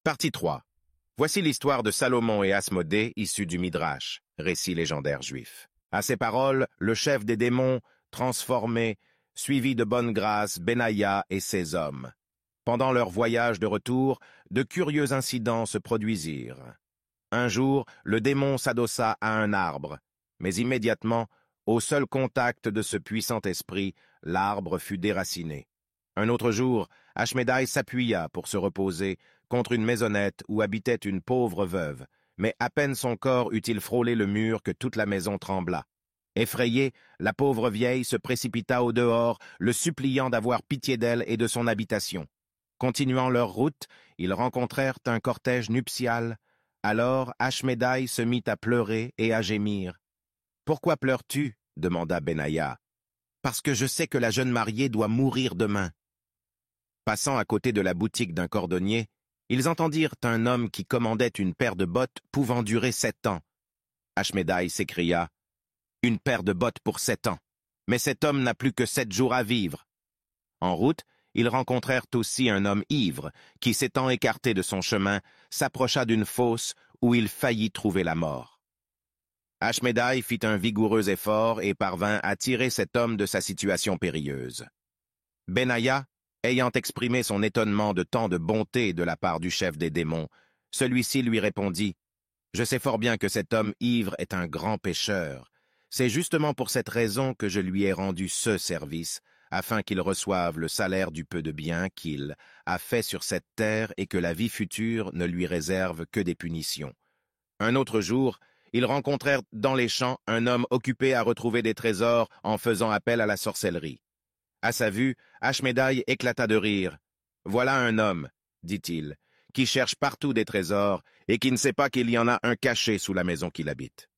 Partie 3. Voici l'histoire de Salomon et Asmodée issue du Midrash, récit légendaire juif. À ces paroles, le chef des démons, transformé, suivit de bonne grâce Benaïa et ses hommes. Pendant leur voyage de retour, de curieux incidents se produisirent. Un jour, le démon s'adossa à un arbre, mais immédiatement, au seul contact de ce puissant esprit, l'arbre fut déraciné. Un autre jour, Ashmédaï s'appuya pour se reposer contre une maisonnette où habitait une pauvre veuve, mais à peine son corps eut-il frôlé le mur que toute la maison trembla. Effrayée, la pauvre vieille se précipita au dehors, le suppliant d'avoir pitié d'elle et de son habitation. Continuant leur route, ils rencontrèrent un cortège nuptial. Alors Ashmédaï se mit à pleurer et à gémir. « Pourquoi pleures-tu » demanda Benaïa. « Parce que je sais que la jeune mariée doit mourir demain. » Passant à côté de la boutique d'un cordonnier, ils entendirent un homme qui commandait une paire de bottes pouvant durer 7 ans. Ashmédaï s'écria « Une paire de bottes pour 7 ans, mais cet homme n'a plus que 7 jours à vivre. » En route, ils rencontrèrent aussi un homme ivre qui, s'étant écarté de son chemin, s'approcha d'une fosse où il faillit trouver la mort. Ashmédaï fit un vigoureux effort et parvint à tirer cet homme de sa situation périlleuse. Benaïa, ayant exprimé son étonnement de tant de bonté de la part du chef des démons, celui-ci lui répondit « Je sais fort bien que cet homme ivre est un grand pécheur. C'est justement pour cette raison que je lui ai rendu ce service, afin qu'il reçoive le salaire du peu de bien qu'il a fait sur cette terre et que la vie future ne lui réserve que des punitions. » Un autre jour, ils rencontrèrent dans les champs un homme occupé à retrouver des trésors en faisant appel à la sorcellerie. À sa vue, Ashmédaï éclata de rire. « Voilà un homme, dit-il, qui cherche partout des trésors et qui ne sait pas qu'il y en a un caché sous la maison qu'il habite. »